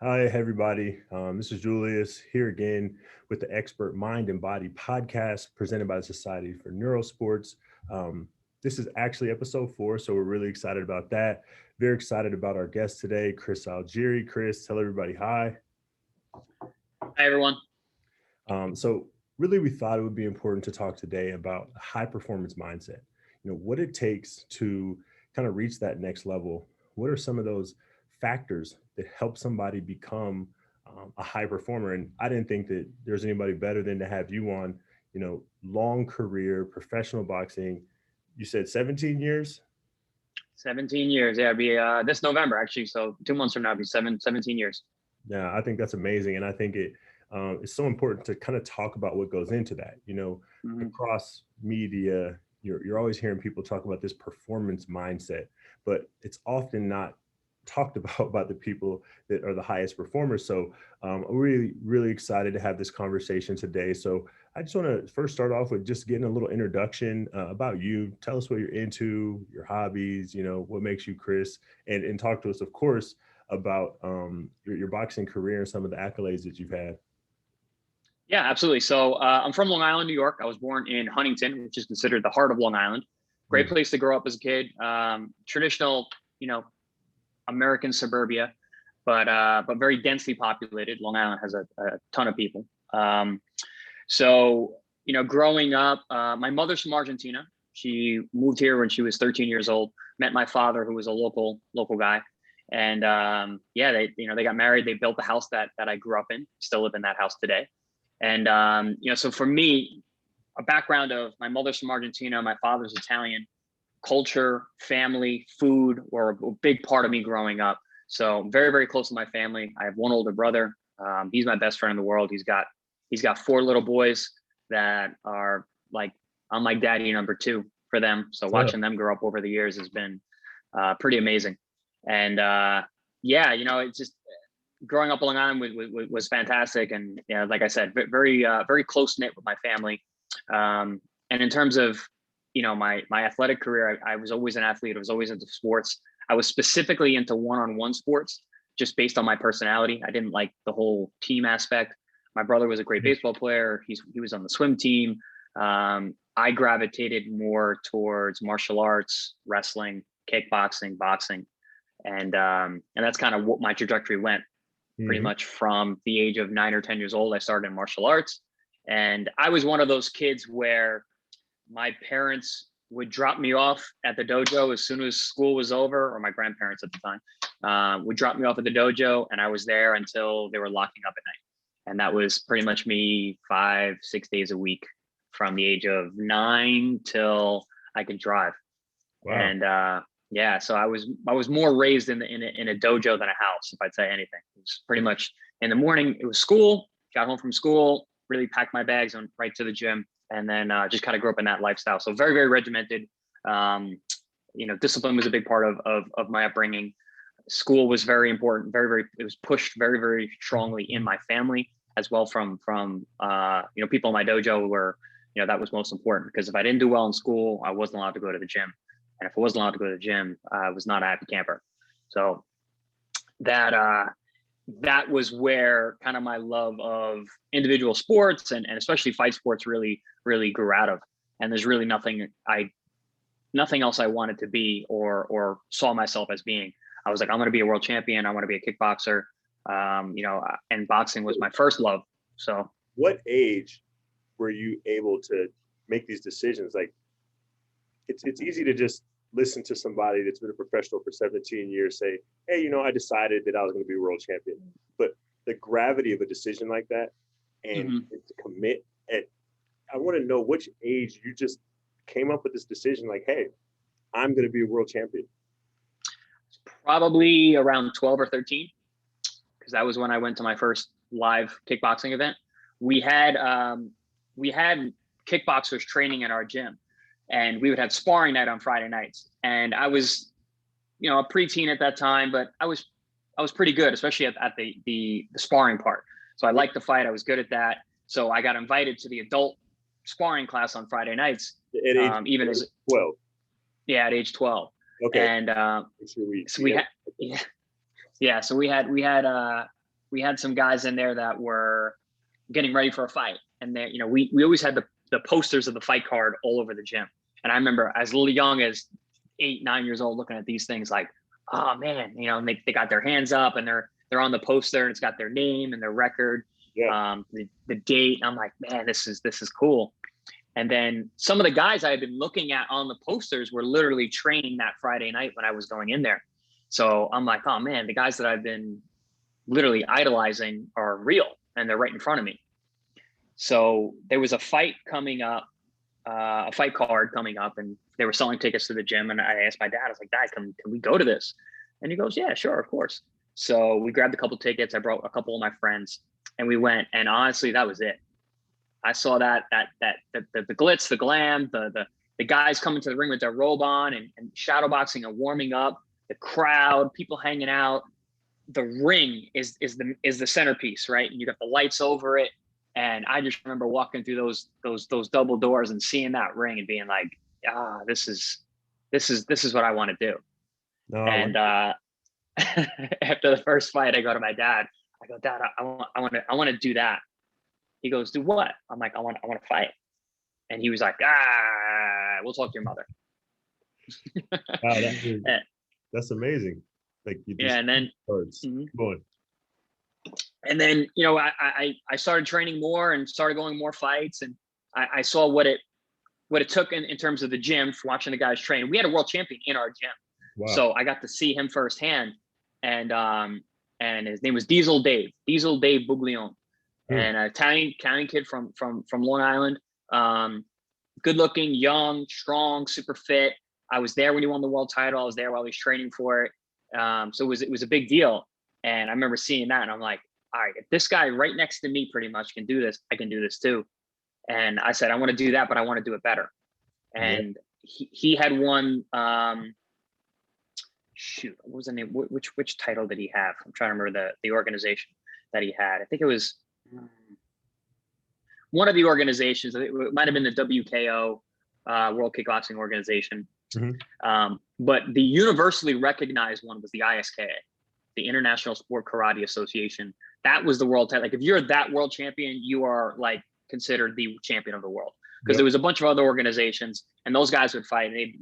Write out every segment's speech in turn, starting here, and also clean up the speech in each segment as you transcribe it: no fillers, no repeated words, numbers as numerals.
Hi, everybody. This is Julius here again with the Expert Mind and Body podcast presented by the Society for Neurosports. Um, this is actually episode 4, so we're really excited about that. Very excited about our guest today, Chris Algieri. Chris, tell everybody hi. Hi, everyone. So, really, we thought it would be important to talk today about high performance mindset. What it takes to kind of reach that next level. What are some of those factors that help somebody become a high performer? And I didn't think that there's anybody better than to have you on. Long career, professional boxing. You said 17 years. 17 years. Yeah, it'll be this November, actually. So 2 months from now, it'll be 17 years. Yeah, I think that's amazing, and I think it's so important to kind of talk about what goes into that. Mm-hmm. Across media, you're always hearing people talk about this performance mindset, but it's often not talked about the people that are the highest performers. So I'm really excited to have this conversation today. So I just want to first start off with just getting a little introduction about you. Tell us what you're into, your hobbies, what makes you Chris, and talk to us, of course, about your boxing career and some of the accolades that you've had. Yeah, absolutely. So I'm from Long Island, New York. I was born in Huntington, which is considered the heart of Long Island. Great place to grow up as a kid. Traditional, American suburbia, but very densely populated. Long Island has a ton of people. So growing up, my mother's from Argentina. She moved here when she was 13 years old. Met my father, who was a local guy. And they got married. They built the house that I grew up in. Still live in that house today. And so for me, a background of my mother's from Argentina, my father's Italian. Culture, family, food were a big part of me growing up. So very, very close to my family. I have one older brother. He's my best friend in the world. He's got 4 little boys that are like, I'm like daddy number 2 for them. So watching them grow up over the years has been pretty amazing. And it's just growing up on Long Island was fantastic. And like I said, very close knit with my family. And in terms of my athletic career, I was always an athlete. I was always into sports. I was specifically into one-on-one sports, just based on my personality. I didn't like the whole team aspect. My brother was a great baseball player. He was on the swim team. I gravitated more towards martial arts, wrestling, kickboxing, boxing. And that's kind of what my trajectory went. Pretty much from the age of 9 or 10 years old, I started in martial arts. And I was one of those kids where my parents would drop me off at the dojo as soon as school was over, or my grandparents at the time would drop me off at the dojo, and I was there until they were locking up at night. And that was pretty much me 5-6 days a week from the age of 9 till I could drive. Wow. And so I was more raised in a dojo than a house, if I'd say anything. It was pretty much in the morning, it was school, got home from school, really packed my bags and right to the gym. And then just kind of grew up in that lifestyle. So very, very regimented. Discipline was a big part of my upbringing. School was very important. It was pushed very, very strongly in my family as well from people in my dojo where, that was most important, because if I didn't do well in school, I wasn't allowed to go to the gym. And if I wasn't allowed to go to the gym, I was not a happy camper. So that was where kind of my love of individual sports and especially fight sports really, really grew out of. And there's really nothing else I wanted to be or saw myself as being. I was like, I'm going to be a world champion. I want to be a kickboxer. And boxing was my first love. So what age were you able to make these decisions? Like, it's easy to just listen to somebody that's been a professional for 17 years say, hey, I decided that I was going to be a world champion. But the gravity of a decision like that and to commit I want to know which age you just came up with this decision, like, hey, I'm going to be a world champion. Probably around 12 or 13, because that was when I went to my first live kickboxing event. We had kickboxers training in our gym. And we would have sparring night on Friday nights. And I was, a preteen at that time, but I was pretty good, especially at the sparring part. So I liked the fight. I was good at that. So I got invited to the adult sparring class on Friday nights. At age even as 12. Yeah, at age 12. Okay. And so we had, so we had we had some guys in there that were getting ready for a fight. And then, we always had the posters of the fight card all over the gym. And I remember as little young as 8, 9 years old, looking at these things like, oh man, they got their hands up and they're on the poster and it's got their name and their record, the date. And I'm like, man, this is cool. And then some of the guys I had been looking at on the posters were literally training that Friday night when I was going in there. So I'm like, oh man, the guys that I've been literally idolizing are real and they're right in front of me. So there was a fight coming up, a fight card coming up, and they were selling tickets to the gym. And I asked my dad, I was like, Dad, can we go to this? And he goes, yeah, sure, of course. So we grabbed a couple tickets. I brought a couple of my friends and we went, and honestly, that was it. I saw the glitz, the glam, the guys coming to the ring with their robe on and shadow boxing and warming up, the crowd, people hanging out. The ring is the centerpiece, right? And you got the lights over it. And I just remember walking through those double doors and seeing that ring and being like, this is what I want to do. No. And after the first fight, I go to my dad. I go, Dad, I want to do that. He goes, do what? I'm like, I want to fight. And he was like, we'll talk to your mother. Wow, that's amazing. Like you just and then going. And then, I started training more and started going more fights. And I saw what it took in terms of the gym for watching the guys train. We had a world champion in our gym. Wow. So I got to see him firsthand. And his name was Diesel Dave Buglione. And an Italian kid from Long Island. Good looking, young, strong, super fit. I was there when he won the world title. I was there while he was training for it. So it was a big deal. And I remember seeing that and I'm like, all right, if this guy right next to me pretty much can do this, I can do this too. And I said, I want to do that, but I want to do it better. And he had won, what was the name? Which title did he have? I'm trying to remember the organization that he had. I think it was one of the organizations. It might have been the WKO, World Kickboxing Organization. Mm-hmm. But the universally recognized one was the ISKA, the International Sport Karate Association. That was the world title. Like if you're that world champion, you are like considered the champion of the world. Because there was a bunch of other organizations, and those guys would fight. And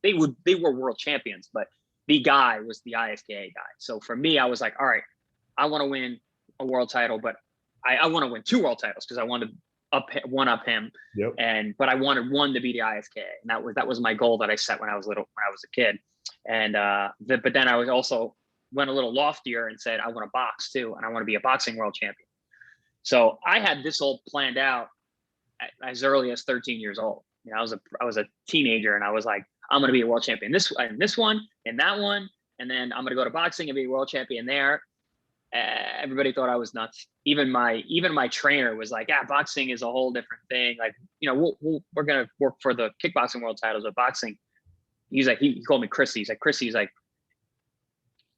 they were world champions, but the guy was the ISKA guy. So for me, I was like, all right, I want to win a world title, but I want to win 2 world titles because I wanted one up him. But I wanted one to be the ISKA, and that was my goal that I set when I was a kid. And but then I was also went a little loftier and said I want to box too, and I want to be a boxing world champion. So I had this all planned out as early as 13 years old. I was a teenager, and I was like, I'm going to be a world champion this one and that one, and then I'm going to go to boxing and be a world champion there. Everybody thought I was nuts. Even my trainer was like, boxing is a whole different thing. Like, we're going to work for the kickboxing world titles, but boxing, he's like, he called me Chrissy. He's like,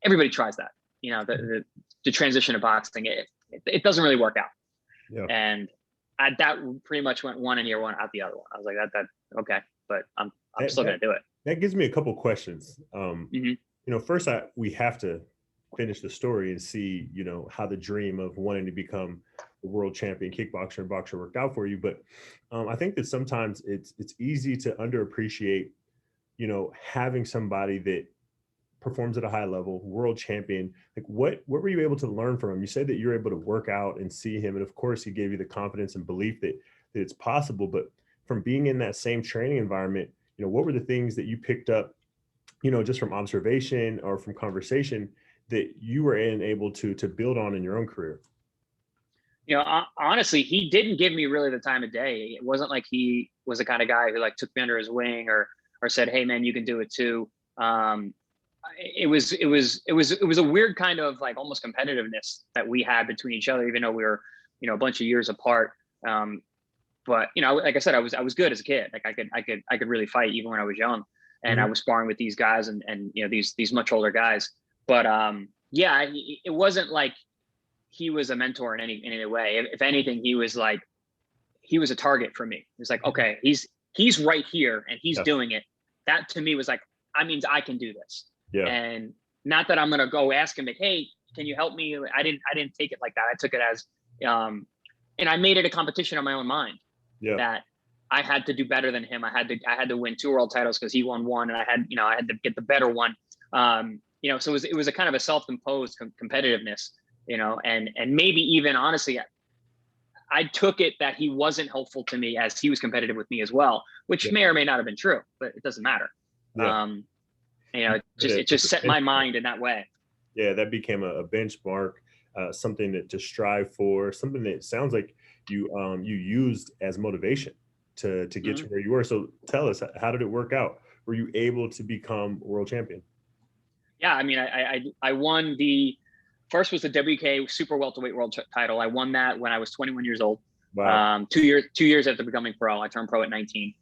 everybody tries that, the transition to boxing, it doesn't really work out. And that pretty much went one in year one, out the other one. I was like, that okay, but I'm still going to do it. That gives me a couple questions. First, we have to finish the story and see, how the dream of wanting to become a world champion kickboxer and boxer worked out for you. But I think that sometimes it's easy to underappreciate, having somebody that performs at a high level, world champion. Like what were you able to learn from him? You said that you're able to work out and see him. And of course he gave you the confidence and belief that it's possible, but from being in that same training environment, what were the things that you picked up, just from observation or from conversation that you were able to build on in your own career? Honestly, he didn't give me really the time of day. It wasn't like he was the kind of guy who like took me under his wing or said, hey man, you can do it too. It was a weird kind of like almost competitiveness that we had between each other, even though we were, a bunch of years apart. But like I said, I was good as a kid. Like I could really fight even when I was young, and I was sparring with these guys and these much older guys. But it wasn't like he was a mentor in any way. If anything, he was a target for me. He's like, okay, he's right here and he's doing it. That to me was like, that means I can do this. And not that I'm going to go ask him like, hey, can you help me? I didn't take it like that. I took it as, and I made it a competition on my own mind that I had to do better than him. I had to win 2 world titles because he won 1, and I had to get the better one. So it was a kind of a self-imposed competitiveness, and maybe even honestly, I took it that he wasn't helpful to me as he was competitive with me as well, which may or may not have been true, but it doesn't matter. It just set my mind in that way. Yeah, that became a benchmark, something to strive for, something that sounds like you used as motivation to get to where you were. So tell us, how did it work out? Were you able to become world champion? Yeah, I mean, I won first was the WK super welterweight world title. I won that when I was 21 years old. Wow. 2 years after becoming pro. I turned pro at 19.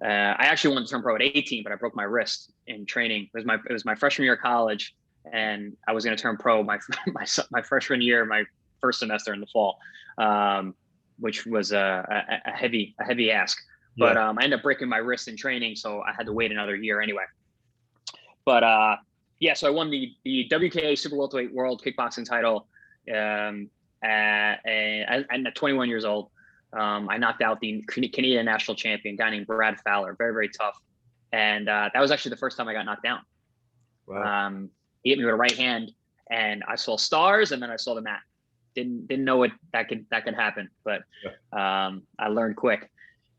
I actually wanted to turn pro at 18, but I broke my wrist in training. It was my freshman year of college, and I was going to turn pro my freshman year, my first semester in the fall, which was a heavy ask. But I ended up breaking my wrist in training, so I had to wait another year anyway. But so I won the WKA super welterweight world kickboxing title at 21 years old. I knocked out the Canadian national champion, guy named Brad Fowler, very, very tough. And that was actually the first time I got knocked down. Wow. He hit me with a right hand, and I saw stars, and then I saw the mat. Didn't know that could happen, but I learned quick.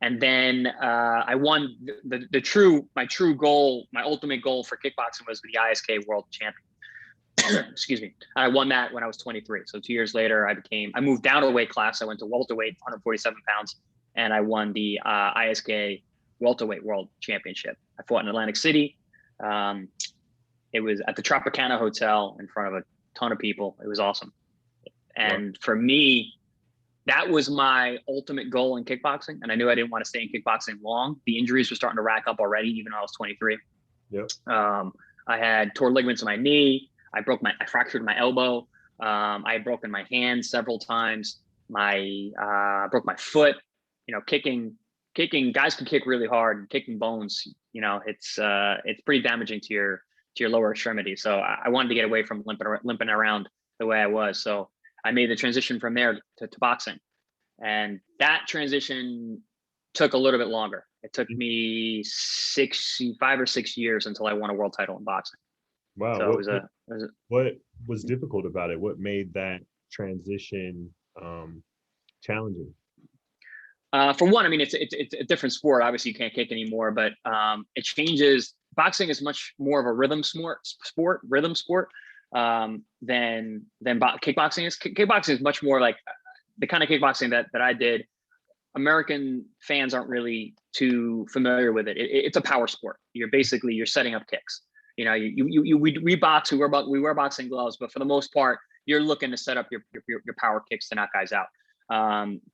And then I won my true goal, my ultimate goal for kickboxing was the ISK world champion. Excuse me. I won that when I was 23. So 2 years later, I moved down a weight class. I went to welterweight, 147 pounds, and I won the ISK welterweight world championship. I fought in Atlantic City. It was at the Tropicana Hotel in front of a ton of people. It was awesome. And for me, that was my ultimate goal in kickboxing. And I knew I didn't want to stay in kickboxing long. The injuries were starting to rack up already, even though I was 23. Yep. I had torn ligaments in my knee. I fractured my elbow. I had broken my hand several times. I broke my foot. Kicking, guys can kick really hard, and kicking bones, it's pretty damaging to your lower extremity. So I wanted to get away from limping around the way I was. So I made the transition from there to boxing. And that transition took a little bit longer. It took me 5 or 6 years until I won a world title in boxing. Wow. So what was difficult about it? What made that transition challenging? For one, I mean, it's a different sport. Obviously, you can't kick anymore, but it changes. Boxing is much more of a rhythm sport than kickboxing is. Kickboxing is much more like the kind of kickboxing that I did. American fans aren't really too familiar with it. It's a power sport. You're setting up kicks. We box. We wear boxing gloves, but for the most part, you're looking to set up your power kicks to knock guys out.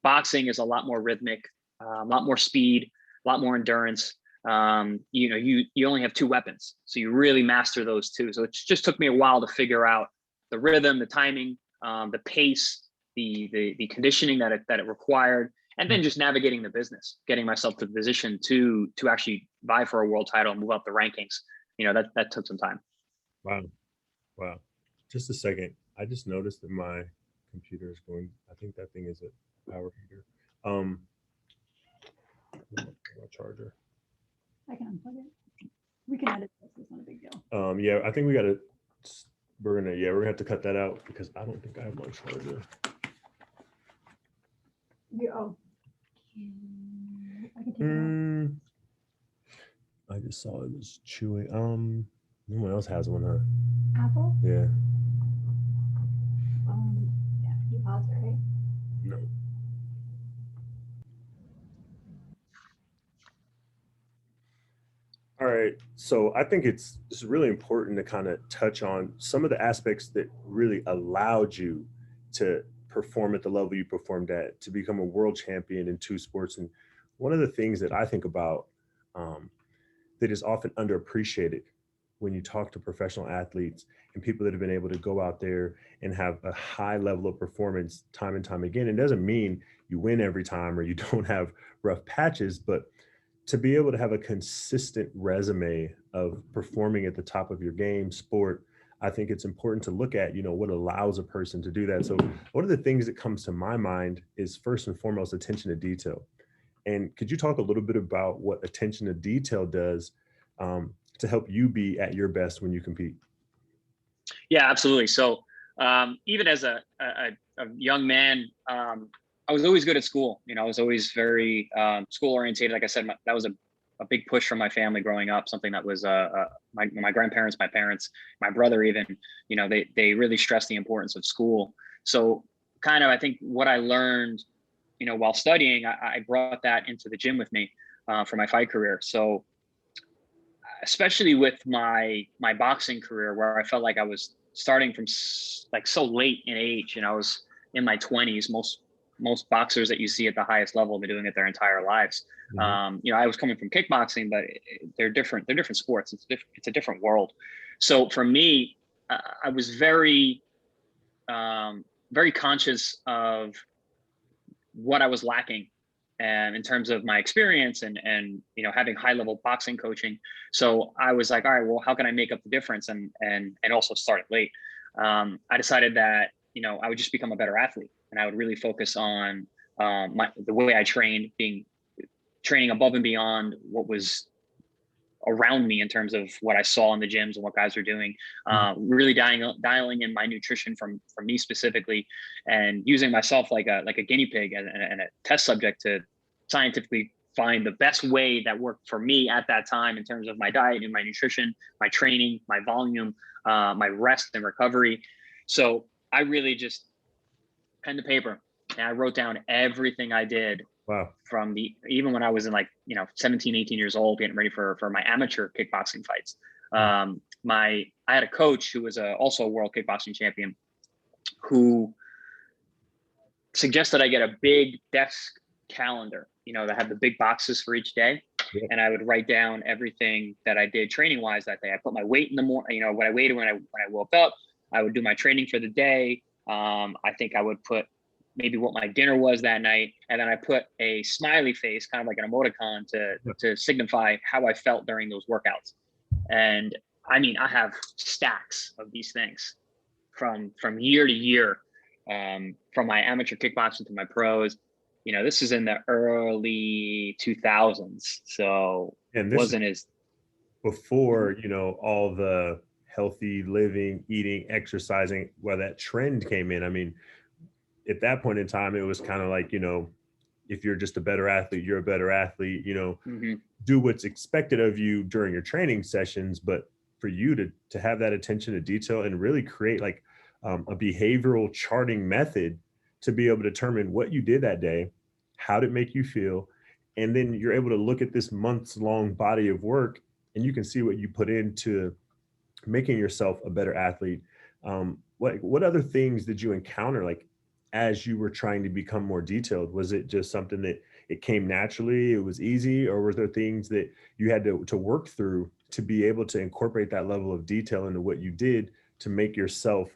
Boxing is a lot more rhythmic, a lot more speed, a lot more endurance. You only have 2 weapons, so you really master those 2. So it just took me a while to figure out the rhythm, the timing, the pace, the conditioning that it required, and then just navigating the business, getting myself to the position to actually vie for a world title and move up the rankings. That took some time. Wow. Just a second. I just noticed that my computer is going. I think that thing is a power heater. My charger. I can unplug it. We can edit this. It's not a big deal. I think we're gonna have to cut that out because I don't think I have my charger. I can take it out. I just saw it was chewing. No one else has one, huh? Apple? Yeah. Yeah, you paused it, right? No. All right. So I think it's really important to kind of touch on some of the aspects that really allowed you to perform at the level you performed at, to become a world champion in 2 sports. And one of the things that I think about that is often underappreciated when you talk to professional athletes and people that have been able to go out there and have a high level of performance time and time again. It doesn't mean you win every time or you don't have rough patches, but to be able to have a consistent resume of performing at the top of your game, sport, I think it's important to look at, what allows a person to do that. So one of the things that comes to my mind is first and foremost attention to detail. And could you talk a little bit about what attention to detail does to help you be at your best when you compete? Yeah, absolutely. So even as a young man, I was always good at school. I was always very school orientated. Like I said, that was a big push from my family growing up. Something that was my grandparents, my parents, my brother even. They really stressed the importance of school. So kind of, I think what I learned, while studying, I brought that into the gym with me for my fight career. So especially with my boxing career, where I felt like I was starting from like so late in age, I was in my 20s. Most boxers that you see at the highest level have been doing it their entire lives. Mm-hmm. I was coming from kickboxing, but they're different. They're different sports. It's a different world. So for me, I was very very conscious of what I was lacking and in terms of my experience and having high level boxing coaching. So I was like, all right, well, how can I make up the difference and also start it late? I decided that I would just become a better athlete, and I would really focus on the way I trained, training above and beyond what was around me in terms of what I saw in the gyms and what guys were doing. Really dialing in my nutrition from me specifically, and using myself like a guinea pig and a test subject to scientifically find the best way that worked for me at that time in terms of my diet and my nutrition, my training, my volume, my rest and recovery. So I really just pen to paper and I wrote down everything I did Wow. from even when I was in 17, 18 years old, getting ready for my amateur kickboxing fights. I had a coach who was also a world kickboxing champion, who suggested I get a big desk calendar, that had the big boxes for each day. Yeah. And I would write down everything that I did training wise that day. I put my weight in the morning, what I weighed when I woke up. I would do my training for the day. I think I would put maybe what my dinner was that night. And then I put a smiley face, kind of like an emoticon to signify how I felt during those workouts. And I mean, I have stacks of these things from year to year, from my amateur kickboxing to my pros. This is in the early 2000s. So And this is wasn't as before, all the healthy living, eating, exercising, where that trend came in. I mean, at that point in time, it was kind of like, if you're just a better athlete, you're a better athlete, do what's expected of you during your training sessions. But for you to have that attention to detail and really create like a behavioral charting method to be able to determine what you did that day, how did it make you feel, and then you're able to look at this months long body of work and you can see what you put into making yourself a better athlete. What other things did you encounter, like as you were trying to become more detailed? Was it just something that it came naturally, it was easy, or were there things that you had to work through to be able to incorporate that level of detail into what you did to make yourself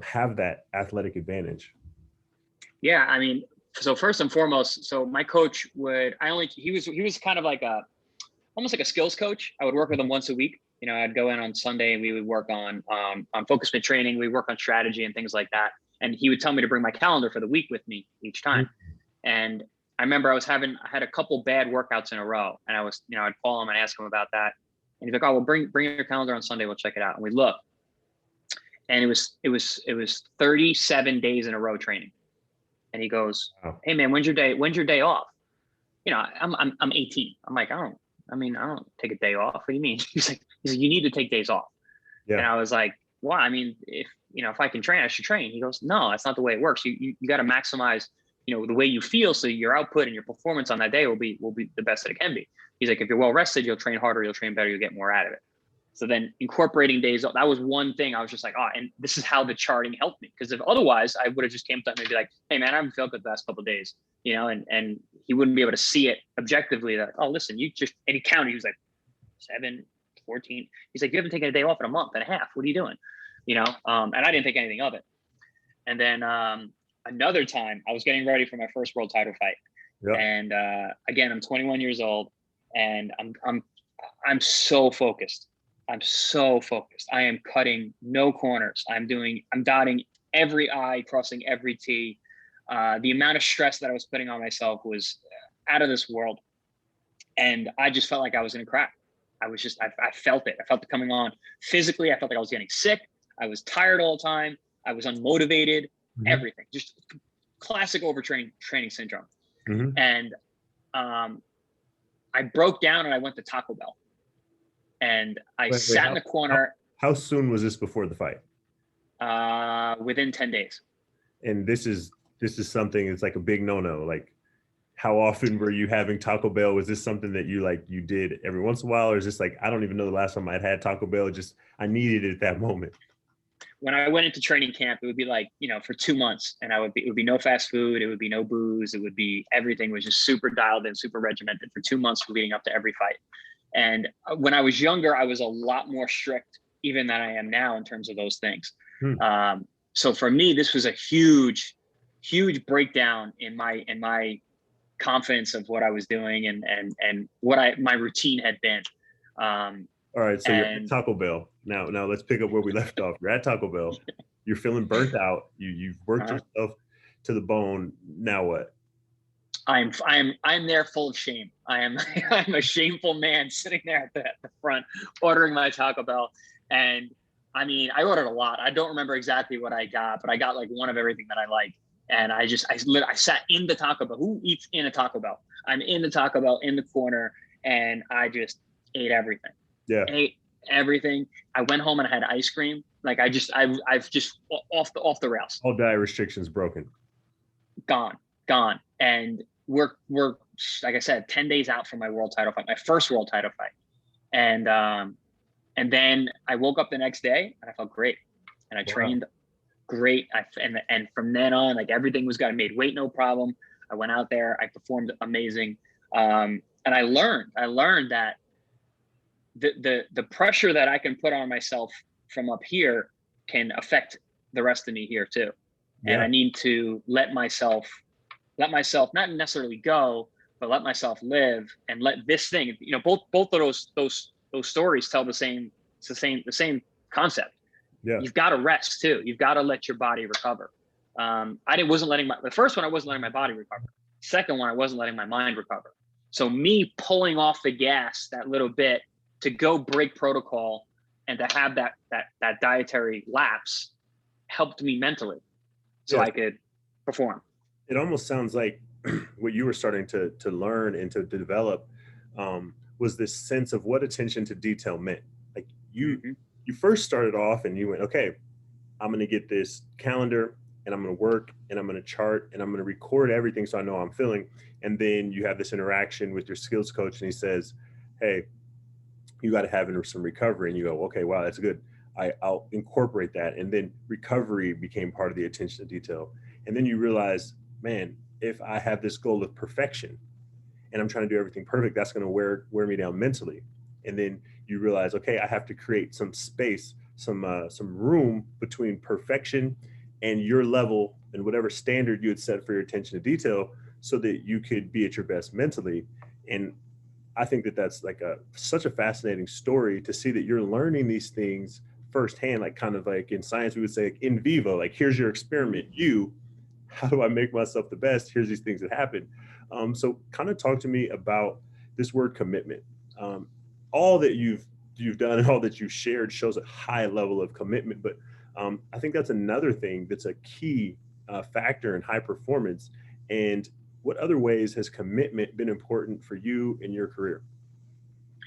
have that athletic advantage? Yeah, I mean, so first and foremost, so my coach he was kind of like almost like a skills coach. I would work with him once a week. I'd go in on Sunday and we would work on focus fit training. We work on strategy and things like that. And he would tell me to bring my calendar for the week with me each time. And I remember I had a couple bad workouts in a row, and I'd call him and ask him about that. And he's like, "Oh, well, bring your calendar on Sunday. We'll check it out." And we look, and it was 37 days in a row training. And he goes, Wow. "Hey man, when's your day off?" I'm 18. I'm like, I don't take a day off. What do you mean? He's like, you need to take days off. Yeah. And I was like, well, I mean, if I can train, I should train. He goes, no, that's not the way it works. You got to maximize, the way you feel, so your output and your performance on that day will be the best that it can be. He's like, if you're well rested, you'll train harder, you'll train better, you'll get more out of it. So then incorporating days off, that was one thing I was just like, and this is how the charting helped me. Because if otherwise, I would have just came to him and be like, hey man, I haven't felt good the last couple of days, and he wouldn't be able to see it objectively that, oh, listen, and he counted, he was like 7, 14. He's like, you haven't taken a day off in a month and a half. What are you doing? And I didn't think anything of it. And then another time I was getting ready for my first world title fight. Yep. And again, I'm 21 years old and I'm so focused. I'm so focused. I am cutting no corners. I'm dotting every I, crossing every T. The amount of stress that I was putting on myself was out of this world. And I just felt like I was in a crack. I felt it. I felt it coming on physically. I felt like I was getting sick. I was tired all the time. I was unmotivated, everything, just classic training syndrome. And I broke down and I went to Taco Bell and I sat in the corner. How soon was this before the fight? Within 10 days. And this is something, it's like a big no-no. Like, how often were you having Taco Bell? Was this something that you did every once in a while? Or is this like, I don't even know the last time I'd had Taco Bell, just I needed it at that moment? When I went into training camp, it would be like, for 2 months, and it would be no fast food. It would be no booze. It would be, everything was just super dialed in, super regimented for 2 months leading up to every fight. And when I was younger, I was a lot more strict even than I am now in terms of those things. So for me, this was a huge breakdown in my confidence of what I was doing and what my routine had been. All right, so you're at Taco Bell. Now let's pick up where we left off. You're at Taco Bell. You're feeling burnt out. You've worked yourself to the bone. Now what? I'm there full of shame. I'm a shameful man sitting there at the front ordering my Taco Bell. And I mean, I ordered a lot. I don't remember exactly what I got, but I got like one of everything that I like. And I sat in the Taco Bell. Who eats in a Taco Bell? I'm in the Taco Bell in the corner, and I just ate everything. Yeah. Ate everything. I went home and I had ice cream. Like I've just off the rails. All diet restrictions broken. Gone. And we're like I said, 10 days out from my world title fight, my first world title fight. And then I woke up the next day and I felt great. And I trained great. And from then on, like everything was made weight, no problem. I went out there, I performed amazing. And I learned that the pressure that I can put on myself from up here can affect the rest of me here too. And I need to let myself not necessarily go, but let myself live and let this thing, both of those stories tell the same concept. Yeah. You've got to rest too. You've got to let your body recover. The first one, I wasn't letting my body recover. Second one, I wasn't letting my mind recover. So me pulling off the gas that little bit to go break protocol and to have that dietary lapse helped me mentally so I could perform. It almost sounds like what you were starting to learn and to develop was this sense of what attention to detail meant. Like you first started off and you went, okay, I'm going to get this calendar and I'm going to work and I'm going to chart and I'm going to record everything so I know how I'm feeling. And then you have this interaction with your skills coach and he says, hey, you got to have some recovery. And you go, okay, wow, that's good. I'll incorporate that. And then recovery became part of the attention to detail. And then you realize, man, if I have this goal of perfection and I'm trying to do everything perfect, that's going to wear me down mentally. And then you realize, okay, I have to create some space, some room between perfection and your level and whatever standard you had set for your attention to detail so that you could be at your best mentally. And I think that that's like such a fascinating story to see that you're learning these things firsthand, like kind of like in science, we would say like in vivo, like here's your experiment. How do I make myself the best? Here's these things that happen. So kind of talk to me about this word commitment. All that you've done and all that you've shared shows a high level of commitment, but I think that's another thing that's a key factor in high performance. And what other ways has commitment been important for you in your career?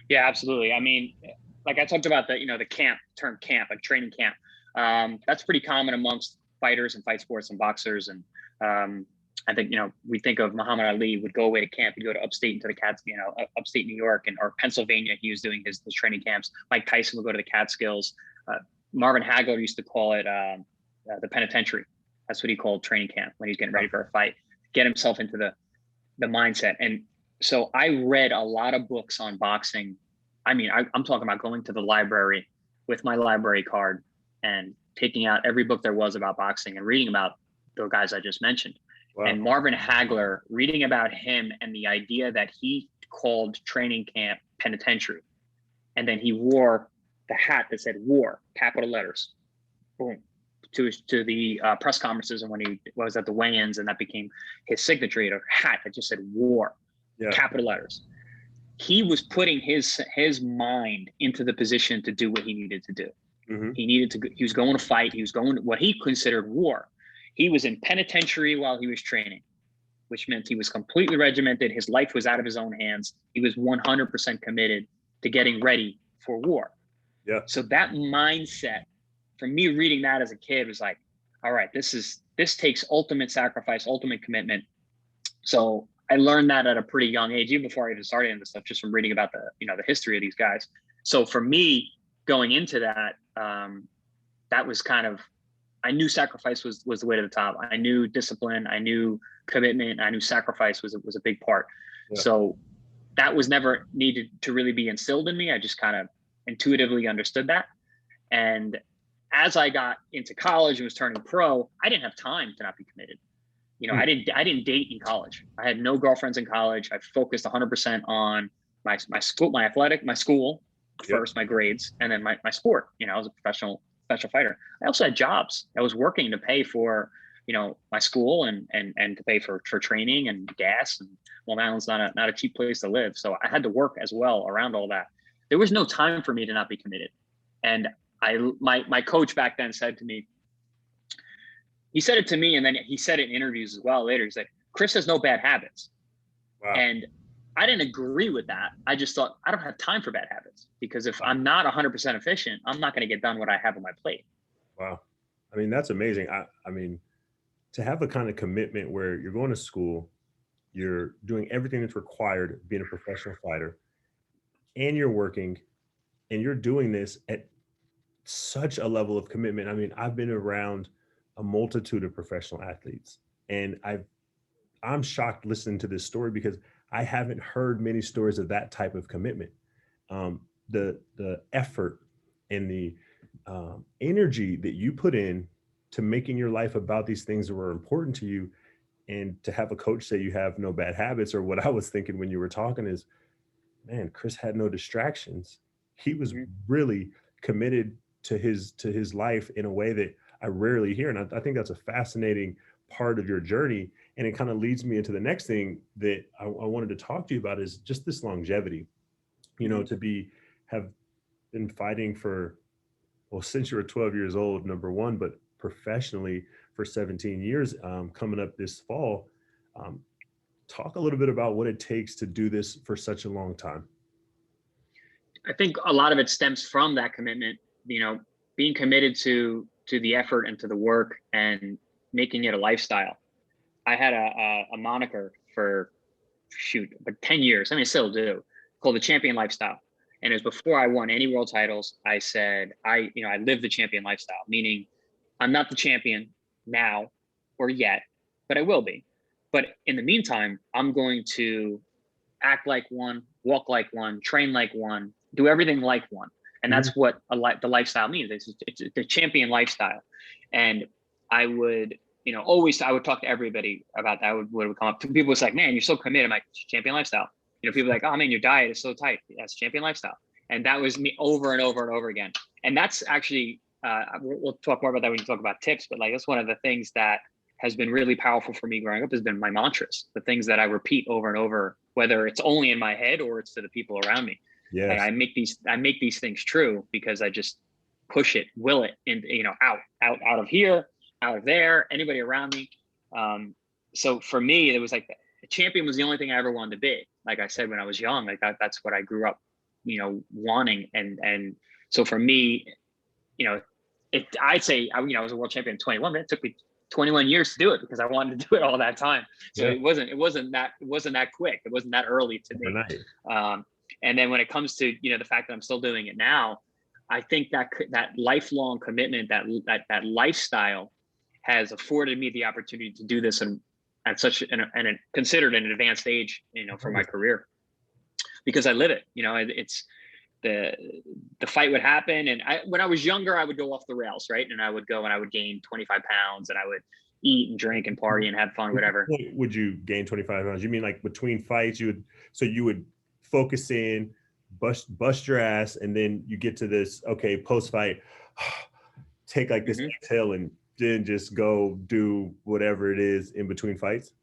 Yeah, absolutely. I mean, like I talked about the term camp, like training camp. That's pretty common amongst fighters and fight sports and boxers. And I think, we think of Muhammad Ali would go away to camp. He'd go to upstate into the upstate New York or Pennsylvania. He was doing his training camps. Mike Tyson would go to the Catskills. Marvin Hagler used to call it the penitentiary. That's what he called training camp when he's getting ready for a fight, get himself into the mindset. And so I read a lot of books on boxing. I mean, I'm talking about going to the library with my library card and picking out every book there was about boxing and reading about the guys I just mentioned. Wow. And Marvin Hagler, reading about him and the idea that he called training camp penitentiary. And then he wore the hat that said war, capital letters, boom, to the press conferences, and when he was at the weigh-ins, and that became his signature. He had a hat that just said war, capital letters. He was putting his mind into the position to do what he needed to do. Mm-hmm. He was going to fight. He was going to what he considered war. He was in penitentiary while he was training, which meant he was completely regimented. His life was out of his own hands. He was 100% committed to getting ready for war. Yeah. So that mindset, for me, reading that as a kid was like, all right, this takes ultimate sacrifice, ultimate commitment. So I learned that at a pretty young age, even before I even started in this stuff, just from reading about the history of these guys. So for me, going into that, that was kind of, I knew sacrifice was the way to the top. I knew discipline, I knew commitment, I knew sacrifice was a big part. Yeah. So that was never needed to really be instilled in me. I just kind of intuitively understood that. And as I got into college and was turning pro, I didn't have time to not be committed. I didn't date in college. I had no girlfriends in college. I focused 100% on my school first, my grades, and then my sport. I was a professional fighter. I also had jobs. I was working to pay for, my school and to pay for training and gas. And Long Island's not a cheap place to live. So I had to work as well around all that. There was no time for me to not be committed. And my coach back then said to me, he said it to me, and then he said it in interviews as well later. He's like, Chris has no bad habits. Wow. And I didn't agree with that. I just thought, I don't have time for bad habits, because if I'm not 100% efficient, I'm not going to get done what I have on my plate. Wow. I mean, that's amazing. I mean, to have a kind of commitment where you're going to school, you're doing everything that's required being a professional fighter, and you're working, and you're doing this at such a level of commitment. I mean, I've been around a multitude of professional athletes, and I'm shocked listening to this story, because I haven't heard many stories of that type of commitment. The effort and the energy that you put in to making your life about these things that were important to you, and to have a coach say you have no bad habits, or what I was thinking when you were talking is, man, Chris had no distractions. He was really committed to his life in a way that I rarely hear. And I think that's a fascinating part of your journey. And it kind of leads me into the next thing that I wanted to talk to you about, is just this longevity, to have been fighting for, well, since you were 12 years old, number one, but professionally for 17 years, coming up this fall. Talk a little bit about what it takes to do this for such a long time. I think a lot of it stems from that commitment, being committed to the effort and to the work, and making it a lifestyle. I had a moniker for 10 years. I mean, I still do, called the champion lifestyle. And it was before I won any world titles. I said, I live the champion lifestyle, meaning I'm not the champion now or yet, but I will be. But in the meantime, I'm going to act like one, walk like one, train like one, do everything like one. And that's what the lifestyle means. It's the champion lifestyle. And I would, I would talk to everybody about that. Would come up to people. It's like, man, you're so committed. I'm like, champion lifestyle. People are like, oh man, your diet is so tight. That's champion lifestyle. And that was me over and over and over again. And that's actually, we'll talk more about that when you talk about tips, but that's one of the things that has been really powerful for me growing up, has been my mantras, the things that I repeat over and over, whether it's only in my head or it's to the people around me. Yes. I make these things true, because I just push it, will it, and out of here, out of there, anybody around me. So for me, it was like the champion was the only thing I ever wanted to be. Like I said, when I was young, that's what I grew up, wanting. And so for me, I'd say, I was a world champion at 21, but it took me 21 years to do it, because I wanted to do it all that time. So it wasn't that quick. It wasn't that early to me. And then when it comes to, the fact that I'm still doing it now, I think that lifelong commitment, that lifestyle has afforded me the opportunity to do this at such an considered an advanced age, for my career, because I live it. It's the fight would happen, and when I was younger, I would go off the rails, right? And I would go and I would gain 25 pounds, and I would eat and drink and party and have fun, whatever. Would you gain 25 pounds? You mean like between fights, you would focus in bust your ass, and then you get to this, okay, post fight, take like this exhale and then just go do whatever it is in between fights?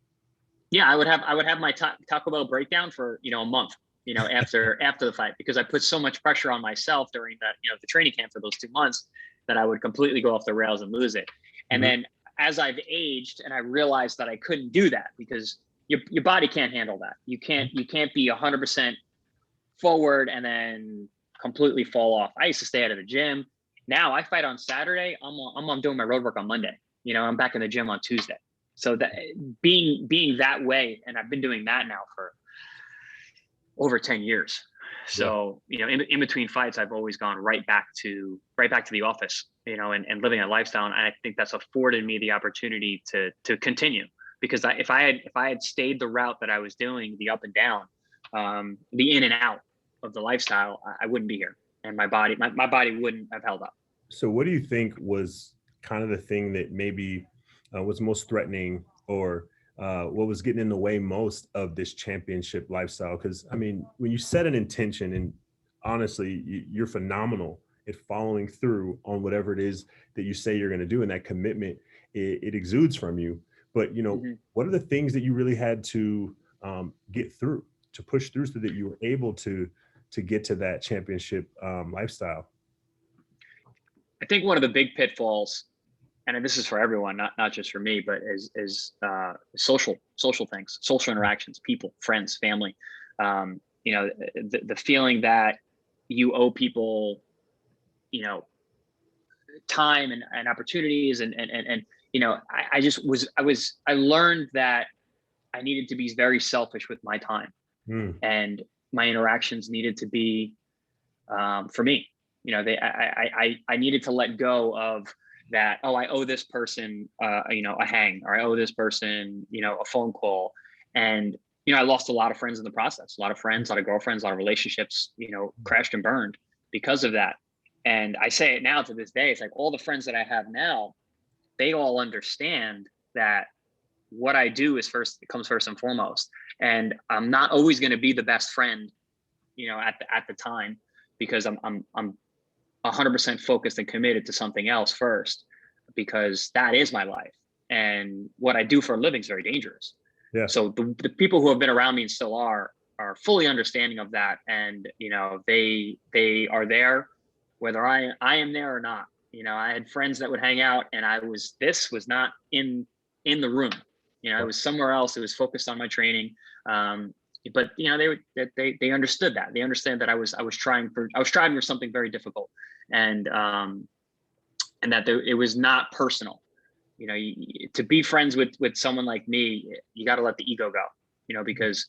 Yeah, I would have my Taco Bell breakdown for, a month, after the fight, because I put so much pressure on myself during that, the training camp for those 2 months, that I would completely go off the rails and lose it. And then as I've aged and I realized that I couldn't do that, because your body can't handle that. You can't be 100% forward and then completely fall off. I used to stay out of the gym. Now I fight on Saturday. I'm doing my road work on Monday. I'm back in the gym on Tuesday. So that being that way, and I've been doing that now for over 10 years. So, in between fights, I've always gone right back to the office, and living a lifestyle. And I think that's afforded me the opportunity to continue, because if I had stayed the route that I was doing, the up and down, the in and out of the lifestyle, I wouldn't be here, and my body wouldn't have held up. So what do you think was kind of the thing that maybe was most threatening, or what was getting in the way most of this championship lifestyle? Because I mean, when you set an intention, and honestly, you're phenomenal at following through on whatever it is that you say you're going to do, and that commitment, it exudes from you. But what are the things that you really had to get through, to push through, so that you were able to get to that championship lifestyle? I think one of the big pitfalls, and this is for everyone, not just for me, but is social things, social interactions, people, friends, family. The feeling that you owe people, time and opportunities, and I learned that I needed to be very selfish with my time, and my interactions needed to be for me. I needed to let go of that. Oh, I owe this person, a hang, or I owe this person, a phone call. And, I lost a lot of friends in the process, a lot of friends, a lot of girlfriends, a lot of relationships, crashed and burned because of that. And I say it now to this day, it's like all the friends that I have now, they all understand that what I do it comes first and foremost. And I'm not always going to be the best friend, at the time, because I'm 100% focused and committed to something else first, because that is my life. And what I do for a living is very dangerous. Yeah. So the people who have been around me and still are fully understanding of that. And, they are there, whether I am there or not. I had friends that would hang out, and this was not in the room. I was somewhere else. It was focused on my training. But they understood that. They understand that I was striving for something very difficult, and that it was not personal. To be friends with someone like me, you got to let the ego go. Because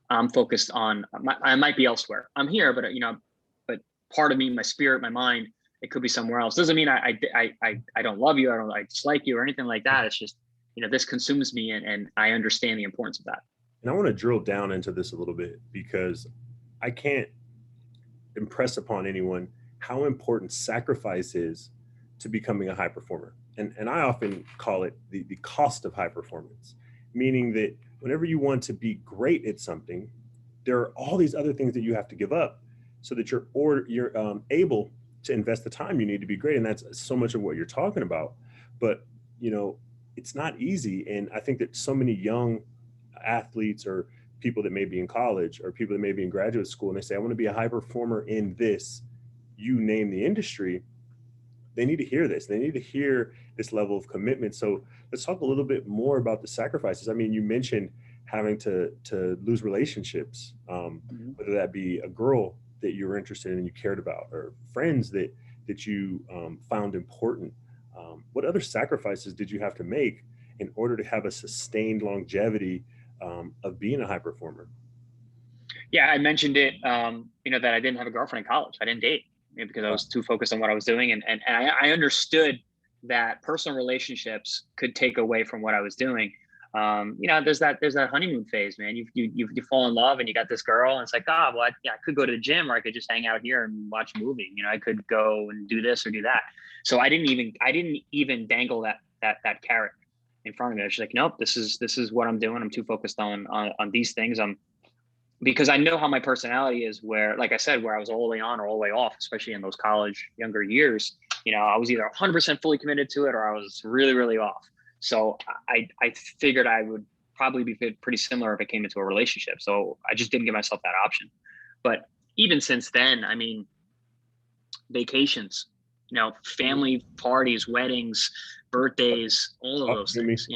I'm focused on. I might be elsewhere. I'm here, but but part of me, my spirit, my mind, it could be somewhere else. Doesn't mean I don't love you. I dislike you or anything like that. It's just this consumes me, and I understand the importance of that. And I want to drill down into this a little bit, because I can't impress upon anyone how important sacrifice is to becoming a high performer. And I often call it the cost of high performance, meaning that whenever you want to be great at something, there are all these other things that you have to give up so that you're able to invest the time you need to be great. And that's so much of what you're talking about. But, it's not easy. And I think that so many young athletes, or people that may be in college, or people that may be in graduate school, and they say, I want to be a high performer in this, you name the industry, they need to hear this. They need to hear this level of commitment. So let's talk a little bit more about the sacrifices. I mean, you mentioned having to lose relationships, whether that be a girl that you were interested in and you cared about, or friends that you found important. What other sacrifices did you have to make in order to have a sustained longevity of being a high performer? Yeah, I mentioned it, that I didn't have a girlfriend in college. I didn't date, because I was too focused on what I was doing. And I understood that personal relationships could take away from what I was doing. There's that honeymoon phase, man. You fall in love and you got this girl, and it's like, well, I could go to the gym, or I could just hang out here and watch a movie. I could go and do this or do that. So I didn't even dangle that carrot in front of me. I was just like, nope, this is what I'm doing. I'm too focused on these things. I'm because I know how my personality is, where, like I said, where I was all the way on or all the way off, especially in those college younger years. I was either 100% fully committed to it, or I was really, really off. So I figured I would probably be pretty similar if it came into a relationship. So I just didn't give myself that option. But even since then, I mean, vacations, family parties, weddings, birthdays, all of those things,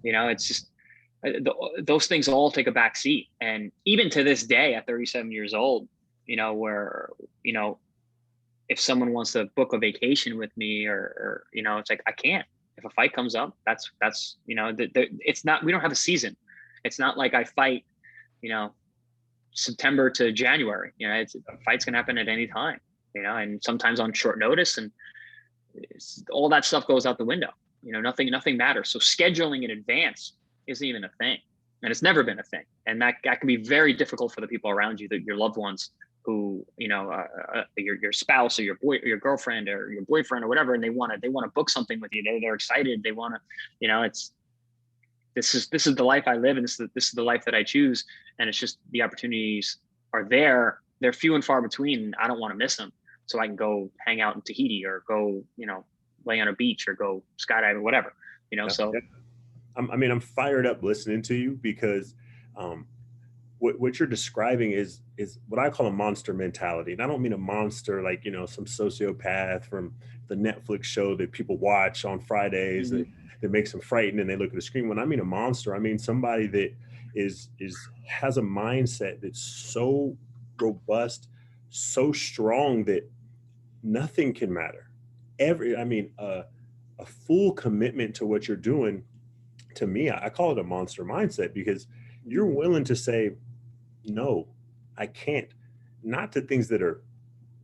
it's just, those things all take a back seat. And even to this day at 37 years old, where, if someone wants to book a vacation with me, or it's like, I can't. If a fight comes up, that's it's not, we don't have a season. It's not like I fight, September to January. Fights can happen at any time, and sometimes on short notice, and all that stuff goes out the window. Nothing matters. So scheduling in advance isn't even a thing, and it's never been a thing. And that can be very difficult for the people around you, your loved ones, who, your spouse or your girlfriend or your boyfriend or whatever, and they want to book something with you. They're excited. They want to, this is the life I live, and this is the life that I choose. And it's just, the opportunities are there. They're few and far between. And I don't want to miss them. So I can go hang out in Tahiti, or go, lay on a beach, or go skydiving, or whatever, so. I'm fired up listening to you, because what you're describing is what I call a monster mentality. And I don't mean a monster like, some sociopath from the Netflix show that people watch on Fridays, Mm-hmm. that makes them frightened and they look at the screen. When I mean a monster, I mean somebody that has a mindset that's so robust, so strong, that nothing can matter. A full commitment to what you're doing. To me, I call it a monster mindset, because you're willing to say, no, I can't, not to things that are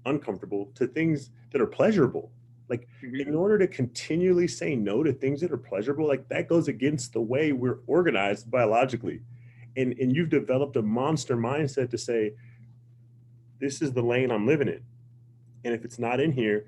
uncomfortable, to things that are pleasurable. Like, Mm-hmm. in order to continually say no to things that are pleasurable, like, that goes against the way we're organized biologically. And you've developed a monster mindset to say, this is the lane I'm living in. And if it's not in here,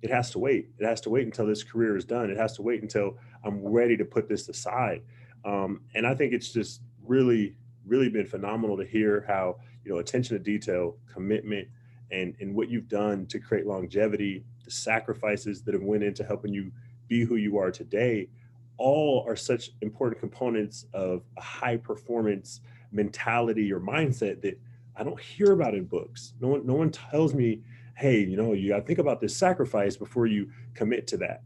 it has to wait. It has to wait until this career is done. It has to wait until I'm ready to put this aside. And I think it's just really, really been phenomenal to hear how, attention to detail, commitment, and what you've done to create longevity, the sacrifices that have went into helping you be who you are today, all are such important components of a high performance mentality or mindset that I don't hear about in books. No one tells me, hey, you got to think about this sacrifice before you commit to that.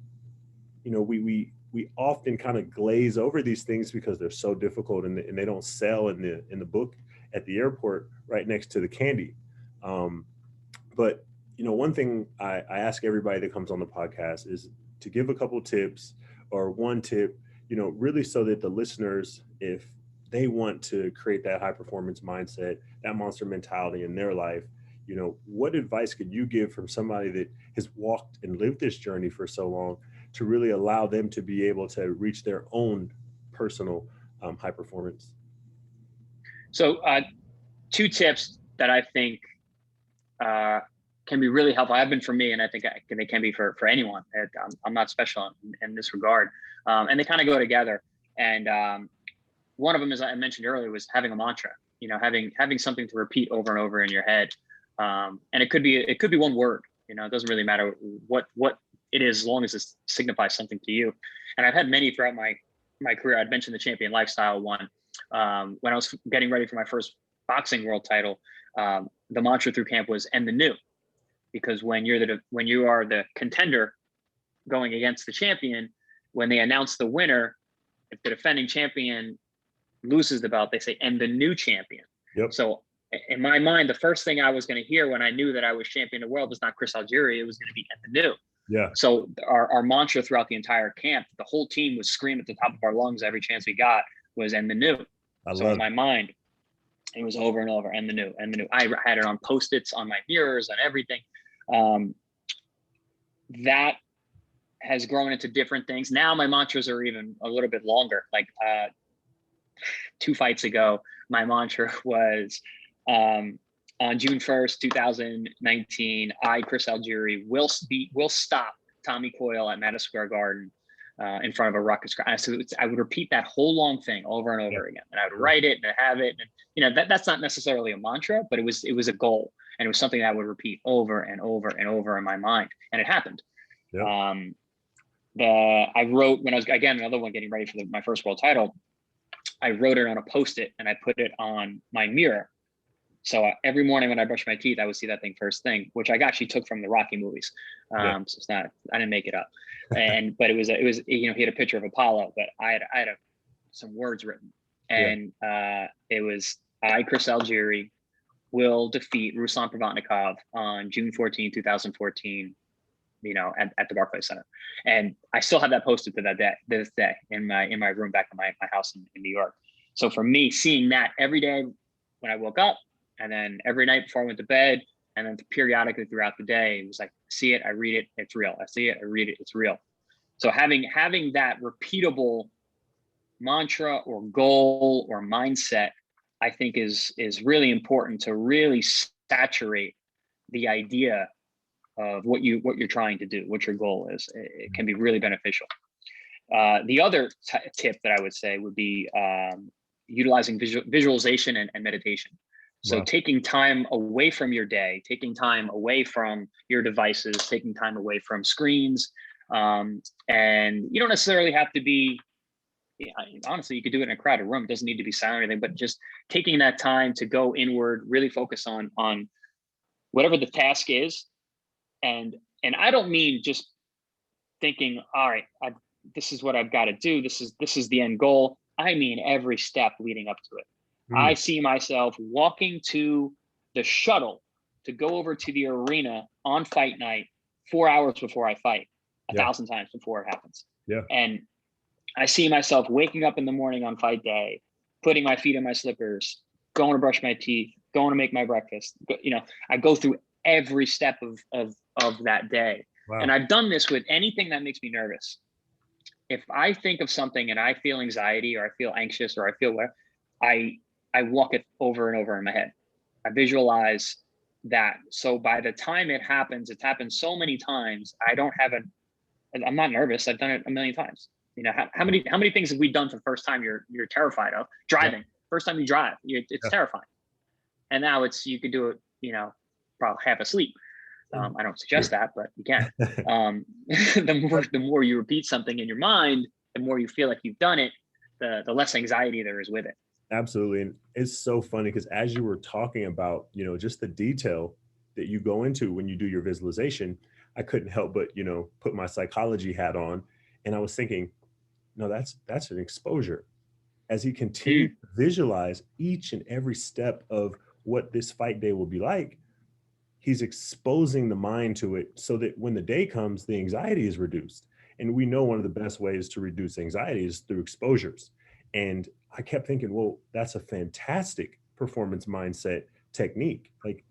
We often kind of glaze over these things because they're so difficult, and they don't sell in the book at the airport right next to the candy. But one thing I ask everybody that comes on the podcast is to give a couple tips, or one tip, really, so that the listeners, if they want to create that high performance mindset, that monster mentality in their life, what advice could you give from somebody that has walked and lived this journey for so long, to really allow them to be able to reach their own personal high performance? So two tips that I think can be really helpful, have been for me, and I think they can be for anyone. I'm not special in this regard, and they kind of go together. And one of them, as I mentioned earlier, was having a mantra. Having something to repeat over and over in your head, and it could be one word. It doesn't really matter what it is, as long as it signifies something to you. And I've had many throughout my career. I'd mentioned the champion lifestyle one. When I was getting ready for my first boxing world title, the mantra through camp was "end the new," because when you are the contender going against the champion, when they announce the winner, if the defending champion loses the belt, they say "end the new champion." Yep. So in my mind, the first thing I was going to hear when I knew that I was champion of the world was not Chris Algieri. It was going to be "end the new." Yeah. So our mantra throughout the entire camp, the whole team was screaming at the top of our lungs every chance we got, was "end the new." So in my mind, it was over and over, "end the new, end the new." I had it on Post-its, on my mirrors, and everything. That has grown into different things. Now my mantras are even a little bit longer. Like 2 fights ago, my mantra was, on June 1st, 2019, Chris Algieri, will stop Tommy Coyle at Madison Square Garden in front of a ruckus crowd. So I would repeat that whole long thing over and over again, and I would write it and have it. And that's not necessarily a mantra, but it was a goal, and it was something that I would repeat over and over and over in my mind, and it happened. Yep. I wrote, when I was, again, another one, getting ready for my first world title, I wrote it on a Post-it and I put it on my mirror. So every morning when I brush my teeth, I would see that thing first thing, which I actually took from the Rocky movies. So it's not, I didn't make it up. But it was, he had a picture of Apollo, but I had some words written, and it was, I, Chris Algieri, will defeat Ruslan Provodnikov on June 14, 2014, at the Barclays Center. And I still have that posted to this day in my room back in my house in New York. So for me, seeing that every day when I woke up, and then every night before I went to bed, and then periodically throughout the day, it was like, I see it, I read it, it's real. I see it, I read it, it's real. So having that repeatable mantra or goal or mindset, I think is really important to really saturate the idea of what you're trying to do, what your goal is. It can be really beneficial. The other tip that I would say would be utilizing visualization and meditation. So taking time away from your day, taking time away from your devices, taking time away from screens. And you don't necessarily have to be, honestly, you could do it in a crowded room. It doesn't need to be silent or anything, but just taking that time to go inward, really focus on whatever the task is. And I don't mean just thinking, all right, this is what I've got to do. This is the end goal. I mean, every step leading up to it. I see myself walking to the shuttle to go over to the arena on fight night 4 hours before I fight, 1,000 times before it happens. Yeah. And I see myself waking up in the morning on fight day, putting my feet in my slippers, going to brush my teeth, going to make my breakfast. I go through every step of that day. Wow. And I've done this with anything that makes me nervous. If I think of something and I feel anxiety or I feel anxious or I feel what, I walk it over and over in my head. I visualize that. So by the time it happens so many times, I'm not nervous. I've done it a million times. How many things have we done for the first time you're terrified of? Driving. First time you drive, it's terrifying. And now you could do it, probably half asleep. I don't suggest that, but you can. The more you repeat something in your mind, the more you feel like you've done it, the less anxiety there is with it. Absolutely. And it's so funny because as you were talking about, just the detail that you go into when you do your visualization, I couldn't help but, put my psychology hat on. And I was thinking, no, that's an exposure. As he continued to visualize each and every step of what this fight day will be like, he's exposing the mind to it so that when the day comes, the anxiety is reduced. And we know one of the best ways to reduce anxiety is through exposures. And I kept thinking, well, that's a fantastic performance mindset technique. Like,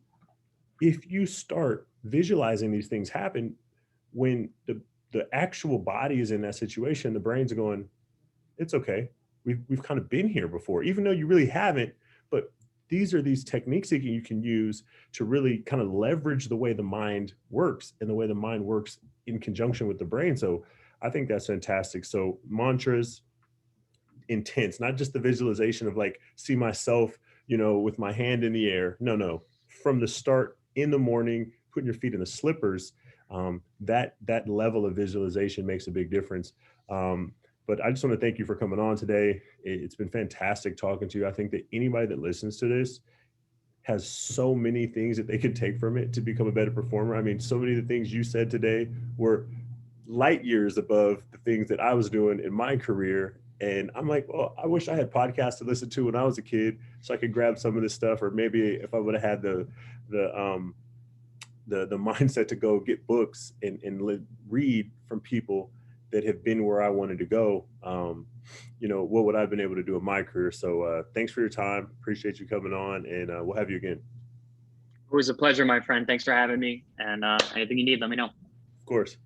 if you start visualizing these things happen, when the actual body is in that situation, the brain's going, it's okay. We've kind of been here before, even though you really haven't. But these are these techniques that you can use to really kind of leverage the way the mind works and the way the mind works in conjunction with the brain. So I think that's fantastic. So mantras, intense, not just the visualization of like, see myself, with my hand in the air. No. From the start in the morning, putting your feet in the slippers, that level of visualization makes a big difference. But I just want to thank you for coming on today. It's been fantastic talking to you. I think that anybody that listens to this has so many things that they can take from it to become a better performer. I mean, so many of the things you said today were light years above the things that I was doing in my career. And I'm like, well, I wish I had podcasts to listen to when I was a kid so I could grab some of this stuff. Or maybe if I would have had the mindset to go get books and read from people that have been where I wanted to go, what would I have been able to do in my career? So thanks for your time. Appreciate you coming on, and we'll have you again. It was a pleasure, my friend. Thanks for having me. And anything you need, let me know. Of course.